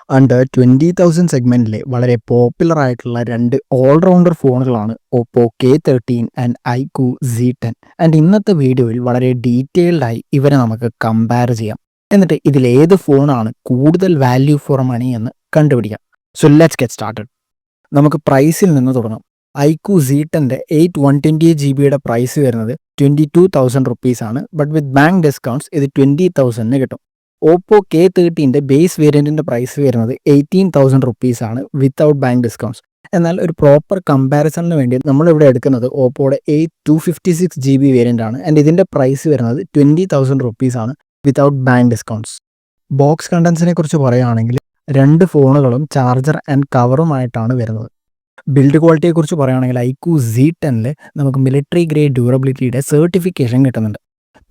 Under 20,000 സെഗ്മെന്റിലെ വളരെ popular ആയിട്ടുള്ള രണ്ട് ഓൾറൗണ്ടർ ഫോണുകളാണ് Oppo K13 and IQ Z10. And ഇന്നത്തെ വീഡിയോയിൽ വളരെ ഡീറ്റെയിൽഡ് ആയി ഇവരെ നമുക്ക് കമ്പയർ ചെയ്യാം. എന്നിട്ട് ഇതിൽ ഏത് ഫോണാണ് കൂടുതൽ വാല്യൂ ഫോർ മണി എന്ന് കണ്ടുപിടിക്കാം. So let's get started. നമുക്ക് പ്രൈസിൽ നിന്ന് തുടങ്ങാം. ഐക്യു Z10ന്റെ 128GB പ്രൈസ് വരുന്നത് 22,000 റുപ്പീസാണ്. ബട്ട് വിത്ത് ബാങ്ക് ഡിസ്കൗണ്ട്സ് ഇത് 20,000 കിട്ടും. ഓപ്പോ K13ന്റെ ബേസ് വേരിയൻറ്റിൻ്റെ പ്രൈസ് വരുന്നത് 18,000 റുപ്പീസാണ് വിത്തൗട്ട് ബാങ്ക് ഡിസ്കൗണ്ട്സ്. എന്നാൽ ഒരു പ്രോപ്പർ കമ്പാരിസണിന് വേണ്ടി നമ്മളിവിടെ എടുക്കുന്നത് ഓപ്പോയുടെ 256GB വേരിയൻ്റ് ആണ്. ആൻഡ് ഇതിൻ്റെ പ്രൈസ് വരുന്നത് 20,000 റുപ്പീസാണ് വിത്തൗട്ട് ബാങ്ക് ഡിസ്കൗണ്ട്സ്. ബോക്സ് കണ്ടൻസിനെ കുറിച്ച് പറയുകയാണെങ്കിൽ രണ്ട് ഫോണുകളും ചാർജർ ആൻഡ് കവറുമായിട്ടാണ് വരുന്നത്. ബിൽഡ് ക്വാളിറ്റിയെക്കുറിച്ച് പറയുകയാണെങ്കിൽ ഐക്യു Z10ൽ നമുക്ക് മിലിറ്ററി ഗ്രേഡ് ഡ്യൂറബിലിറ്റിയുടെ സർട്ടിഫിക്കേഷൻ കിട്ടുന്നുണ്ട്.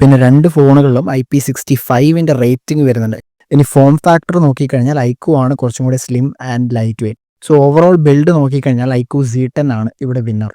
പിന്നെ രണ്ട് ഫോണുകളിലും IP65 റേറ്റിംഗ് വരുന്നുണ്ട്. ഇനി ഫോം ഫാക്ടർ നോക്കിക്കഴിഞ്ഞാൽ ഐക്യു ആണ് കുറച്ചും കൂടി slim and light weight. So overall build നോക്കിക്കഴിഞ്ഞാൽ ഐക്യു Z10 ആണ് ഇവിടെ വിന്നർ.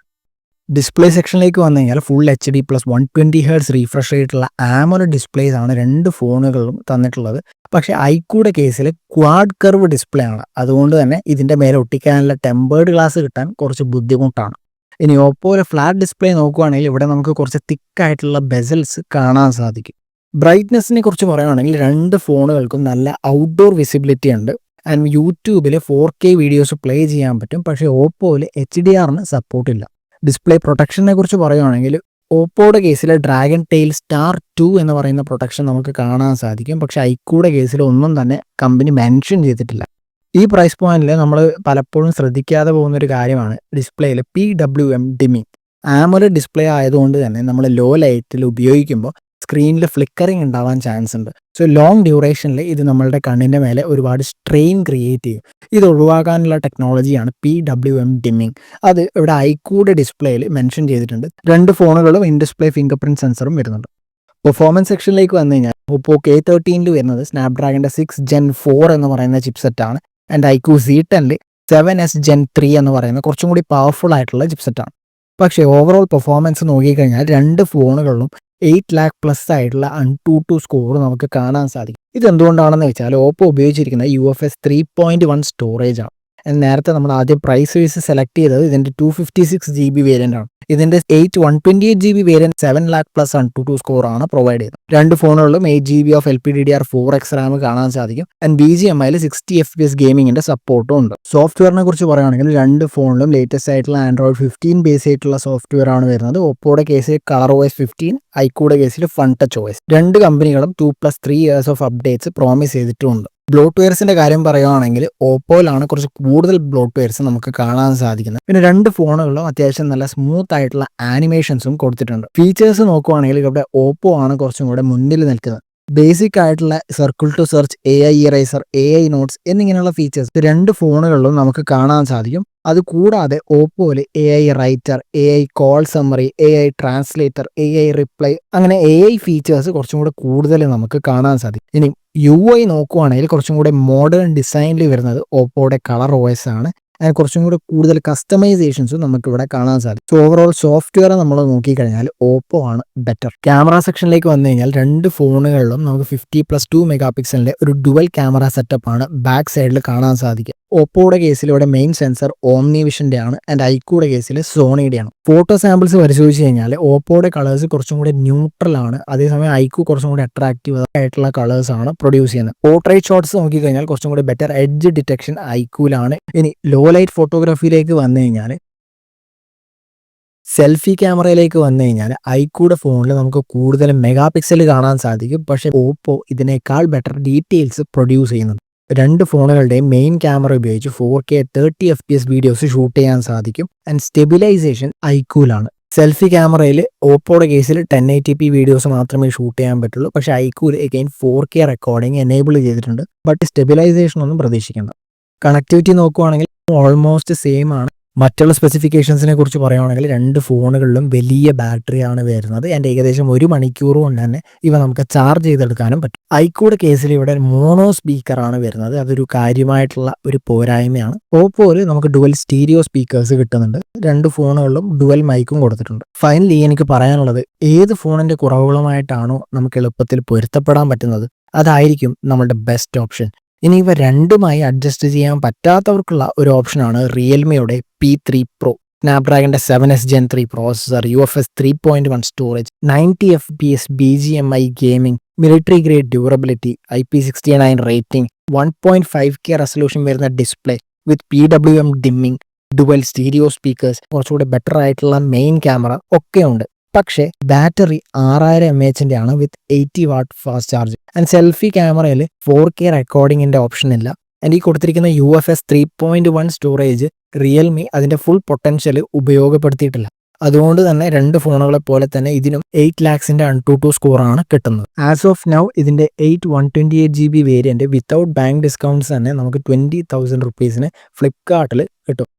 ഡിസ്പ്ലേ സെക്ഷനിലേക്ക് വന്നു കഴിഞ്ഞാൽ ഫുൾ HD+ 120Hz റീഫ്രഷ് റേറ്റുള്ള AMOLED ഡിസ്പ്ലേസ് ആണ് രണ്ട് ഫോണുകളിലും തന്നിട്ടുള്ളത്. പക്ഷേ ഐക്യുടെ കേസിൽ ക്വാഡ് കർവ് ഡിസ്പ്ലേ ആണ്. അതുകൊണ്ട് തന്നെ ഇതിൻ്റെ മേലെ ഒട്ടിക്കാനുള്ള ടെമ്പേർഡ് ഗ്ലാസ് കിട്ടാൻ കുറച്ച് ബുദ്ധിമുട്ടാണ്. ഇനി ഓപ്പോയിലെ ഫ്ലാറ്റ് ഡിസ്പ്ലേ നോക്കുകയാണെങ്കിൽ ഇവിടെ നമുക്ക് കുറച്ച് തിക്കായിട്ടുള്ള ബെസൽസ് കാണാൻ സാധിക്കും. ബ്രൈറ്റ്നെസ്സിനെ കുറിച്ച് പറയുകയാണെങ്കിൽ രണ്ട് ഫോണുകൾക്കും നല്ല ഔട്ട്ഡോർ വിസിബിലിറ്റി ഉണ്ട്. ആൻഡ് യൂട്യൂബിൽ 4K വീഡിയോസ് പ്ലേ ചെയ്യാൻ പറ്റും. പക്ഷേ ഓപ്പോയിൽ HDR സപ്പോർട്ടില്ല. ഡിസ്പ്ലേ പ്രൊട്ടക്ഷനെ കുറിച്ച് പറയുകയാണെങ്കിൽ ഓപ്പോയുടെ കേസിൽ ഡ്രാഗൺ ടെയിൽ സ്റ്റാർ 2 എന്ന് പറയുന്ന പ്രൊട്ടക്ഷൻ നമുക്ക് കാണാൻ സാധിക്കും. പക്ഷേ ഐക്യുടെ കേസിൽ ഒന്നും തന്നെ കമ്പനി മെൻഷൻ ചെയ്തിട്ടില്ല. ഈ പ്രൈസ് പോയിന്റിൽ നമ്മൾ പലപ്പോഴും ശ്രദ്ധിക്കാതെ പോകുന്നൊരു കാര്യമാണ് ഡിസ്പ്ലേയിൽ PWM ഡിമ്മിങ്. AMOLED ഡിസ്പ്ലേ ആയതുകൊണ്ട് തന്നെ നമ്മൾ ലോ ലൈറ്റിൽ ഉപയോഗിക്കുമ്പോൾ സ്ക്രീനിൽ ഫ്ലിക്കറിങ് ഉണ്ടാവാൻ ചാൻസ് ഉണ്ട്. സോ ലോങ് ഡ്യൂറേഷനിൽ ഇത് നമ്മളുടെ കണ്ണിൻ്റെ മേലെ ഒരുപാട് സ്ട്രെയിൻ ക്രിയേറ്റ് ചെയ്യും. ഇത് ഒഴിവാക്കാനുള്ള ടെക്നോളജിയാണ് PWM ഡിമ്മിങ്. അത് ഇവിടെ ഐക്യുടെ ഡിസ്പ്ലേയിൽ മെൻഷൻ ചെയ്തിട്ടുണ്ട്. രണ്ട് ഫോണുകളും ഇൻ ഡിസ്പ്ലേ ഫിംഗർ പ്രിൻറ്റ് സെൻസറും വരുന്നുണ്ട്. പെർഫോമൻസ് സെക്ഷനിലേക്ക് വന്നു കഴിഞ്ഞാൽ ഓപ്പോ K13 വരുന്നത് സ്നാപ്ഡ്രാഗണിൻ്റെ 6 Gen 4 എന്ന് പറയുന്ന ചിപ്സെറ്റാണ്. And IQ Z10 7S Gen 3 എന്ന് പറയുന്ന കുറച്ചും കൂടി പവർഫുൾ ആയിട്ടുള്ള ചിപ്സെറ്റാണ്. പക്ഷേ ഓവറോൾ പെർഫോമൻസ് നോക്കിക്കഴിഞ്ഞാൽ രണ്ട് ഫോണുകളിലും 8 lakh പ്ലസ് ആയിട്ടുള്ള AnTuTu സ്കോർ നമുക്ക് കാണാൻ സാധിക്കും. ഇതെന്തുകൊണ്ടാണെന്ന് വെച്ചാൽ ഓപ്പോ ഉപയോഗിച്ചിരിക്കുന്ന UFS 3.1 സ്റ്റോറേജ് ആണ്. നേരത്തെ നമ്മൾ ആദ്യം പ്രൈസ് വൈസ് സെലക്ട് ചെയ്തത് ഇതിൻ്റെ 256GB വേരിയൻ്റ് ആണ്. ഇതിൻ്റെ 128GB variant 7 lakh plus AnTuTu score ആണ് പ്രൊവൈഡ് ചെയ്തത്. രണ്ട് ഫോണുകളിലും 8GB ഓഫ് LPDDR4X RAM കാണാൻ സാധിക്കും. ആൻഡ് BGMIയിൽ 60 FPS ഗെയിമിങ്ങിൻ്റെ സപ്പോർട്ടും ഉണ്ട്. സോഫ്റ്റ്വെയറിനെ കുറിച്ച് പറയുകയാണെങ്കിൽ രണ്ട് ഫോണിലും ലേറ്റസ്റ്റ് ആയിട്ടുള്ള Android 15 ബേസ് ആയിട്ടുള്ള സോഫ്റ്റ്വെയർ ആണ് വരുന്നത്. ഓപ്പോയുടെ കേസിൽ ColorOS 15, ഐക്യുടെ കേസിൽ FunTouch OS. രണ്ട് കമ്പനികളും 2+3 years ഓഫ് അപ്ഡേറ്റ്സ് പ്രോമിസ് ചെയ്തിട്ടുമുണ്ട്. ബ്ലോട്ട്വെയർസിൻ്റെ കാര്യം പറയുകയാണെങ്കിൽ ഓപ്പോയിലാണ് കുറച്ച് കൂടുതൽ ബ്ലോട്ട്വെയർസ് നമുക്ക് കാണാൻ സാധിക്കുന്നത്. പിന്നെ രണ്ട് ഫോണുകളിലും അത്യാവശ്യം നല്ല സ്മൂത്ത് ആയിട്ടുള്ള ആനിമേഷൻസും കൊടുത്തിട്ടുണ്ട്. ഫീച്ചേഴ്സ് നോക്കുവാണെങ്കിൽ ഇവിടെ ഓപ്പോ ആണ് കുറച്ചും കൂടെ മുന്നിൽ നിൽക്കുന്നത്. ബേസിക് ആയിട്ടുള്ള circle to search, AI eraser, AI notes എന്നിങ്ങനെയുള്ള ഫീച്ചേഴ്സ് രണ്ട് ഫോണുകളിലും നമുക്ക് കാണാൻ സാധിക്കും. അതുകൂടാതെ ഓപ്പോയിൽ AI writer, AI call summary, AI translator, AI reply അങ്ങനെ AI ഫീച്ചേഴ്സ് കുറച്ചും കൂടെ കൂടുതൽ നമുക്ക് കാണാൻ സാധിക്കും. ഇനി UI നോക്കുവാണെങ്കിൽ കുറച്ചും കൂടെ മോഡേൺ ഡിസൈനിൽ വരുന്നത് ഓപ്പോയുടെ ColorOS ആണ്. അതിന് കുറച്ചും കൂടെ കൂടുതൽ കസ്റ്റമൈസേഷൻസും നമുക്കിവിടെ കാണാൻ സാധിക്കും. സോ ഓവറോൾ സോഫ്റ്റ്വെയർ നമ്മൾ നോക്കിക്കഴിഞ്ഞാൽ ഓപ്പോ ആണ് ബെറ്റർ. ക്യാമറ സെക്ഷനിലേക്ക് വന്നു കഴിഞ്ഞാൽ രണ്ട് ഫോണുകളിലും നമുക്ക് 50+2 മെഗാപിക്സലിൻ്റെ ഒരു ഡുവൽ ക്യാമറ സെറ്റപ്പാണ് ബാക്ക് സൈഡിൽ കാണാൻ സാധിക്കുക. ഓപ്പോയുടെ കേസിൽ ഇവിടെ മെയിൻ സെൻസർ OmniVisionൻ്റെ ആണ്. ആൻഡ് ഐക്യുടെ കേസിൽ സോണിയുടെ ആണ്. ഫോട്ടോ സാമ്പിൾസ് പരിശോധിച്ച് കഴിഞ്ഞാൽ ഓപ്പോയുടെ കളേഴ്സ് കുറച്ചും കൂടെ ന്യൂട്രൽ ആണ്. അതേസമയം ഐക്യു കുറച്ചും കൂടി അട്രാക്റ്റീവ് ആയിട്ടുള്ള കളേഴ്സ് ആണ് പ്രൊഡ്യൂസ് ചെയ്യുന്നത്. പോർട്രേറ്റ് ഷോട്ട്സ് നോക്കിക്കഴിഞ്ഞാൽ കുറച്ചും കൂടി ബെറ്റർ എഡ്ജ് ഡിറ്റക്ഷൻ ഐക്യുവിലാണ്. ഇനി ലോ ലൈറ്റ് ഫോട്ടോഗ്രാഫിയിലേക്ക് വന്നു കഴിഞ്ഞാൽ സെൽഫി ക്യാമറയിലേക്ക് വന്നു കഴിഞ്ഞാൽ ഐക്യുടെ ഫോണിൽ നമുക്ക് കൂടുതൽ മെഗാപിക്സൽ കാണാൻ സാധിക്കും. പക്ഷേ ഓപ്പോ ഇതിനേക്കാൾ ബെറ്റർ ഡീറ്റെയിൽസ് പ്രൊഡ്യൂസ് ചെയ്യുന്നുണ്ട്. രണ്ട് ഫോണുകളുടെയും മെയിൻ ക്യാമറ ഉപയോഗിച്ച് 4K 30 FPS വീഡിയോസ് ഷൂട്ട് ചെയ്യാൻ സാധിക്കും. And stabilisation ഐക്യുവിലാണ്. സെൽഫി ക്യാമറയിൽ ഓപ്പോയുടെ കേസിൽ 1080p വീഡിയോസ് മാത്രമേ ഷൂട്ട് ചെയ്യാൻ പറ്റുള്ളൂ. പക്ഷേ ഐക്യുവിൽ എഗെയിൻ 4K റെക്കോർഡിംഗ് എനേബിൾ ചെയ്തിട്ടുണ്ട്. ബട്ട് സ്റ്റെബിലൈസേഷൻ ഒന്നും പ്രതീക്ഷിക്കേണ്ട. കണക്ടിവിറ്റി നോക്കുവാണെങ്കിൽ ഓൾമോസ്റ്റ് സെയിം ആണ്. മറ്റുള്ള സ്പെസിഫിക്കേഷൻസിനെ കുറിച്ച് പറയുകയാണെങ്കിൽ രണ്ട് ഫോണുകളിലും വലിയ ബാറ്ററിയാണ് വരുന്നത്. ആൻഡ് ഏകദേശം 1 മണിക്കൂർ കൊണ്ട് തന്നെ ഇവ നമുക്ക് ചാർജ് ചെയ്തെടുക്കാനും പറ്റും. ഐക്യുടെ കേസിൽ ഇവിടെ മോണോ സ്പീക്കറാണ് വരുന്നത്. അതൊരു കാര്യമായിട്ടുള്ള ഒരു പോരായ്മയാണ്. ഓപ്പോയിൽ നമുക്ക് ഡുവൽ സ്റ്റീരിയോ സ്പീക്കേഴ്സ് കിട്ടുന്നുണ്ട്. രണ്ട് ഫോണുകളിലും ഡുവൽ മൈക്കും കൊടുത്തിട്ടുണ്ട്. ഫൈനലി എനിക്ക് പറയാനുള്ളത് ഏത് ഫോണിൻ്റെ കുറവുകളുമായിട്ടാണോ നമുക്ക് എളുപ്പത്തിൽ പൊരുത്തപ്പെടാൻ പറ്റുന്നത് അതായിരിക്കും നമ്മുടെ ബെസ്റ്റ് ഓപ്ഷൻ. ഇനി ഇവ രണ്ടുമായി അഡ്ജസ്റ്റ് ചെയ്യാൻ പറ്റാത്തവർക്കുള്ള ഒരു ഓപ്ഷനാണ് റിയൽമിയുടെ P3 Pro. സ്നാപ്ഡ്രാഗന്റെ 7S Gen 3 processor, UFS 3.1 storage, 90 FPS BGMI gaming, military grade durability, IP69 rating, 1.5K resolution വരുന്ന display with PWM dimming, dual stereo speakers, കുറച്ചുകൂടി ബെറ്റർ ആയിട്ടുള്ള മെയിൻ ക്യാമറ ഒക്കെ ഉണ്ട്. പക്ഷേ ബാറ്ററി 6000 mAh ആണ് with 80 watt fast charge. And selfie ക്യാമറയിൽ 4K റെക്കോർഡിങ്ങിന്റെ option ഇല്ല. And ഈ കൊടുത്തിരിക്കുന്ന UFS 3.1 സ്റ്റോറേജ് റിയൽമി അതിന്റെ ഫുൾ പൊട്ടൻഷ്യൽ ഉപയോഗപ്പെടുത്തിയിട്ടില്ല. അതുകൊണ്ട് തന്നെ രണ്ട് ഫോണുകളെ പോലെ തന്നെ ഇതിനും 8 lakhsന്റെ AnTuTu സ്കോറാണ് കിട്ടുന്നത്. ആസ് ഓഫ് നൗ ഇതിന്റെ 128GB variant without bank discounts തന്നെ നമുക്ക് 20,000 rupeesന് ഫ്ലിപ്കാർട്ടിൽ കിട്ടും.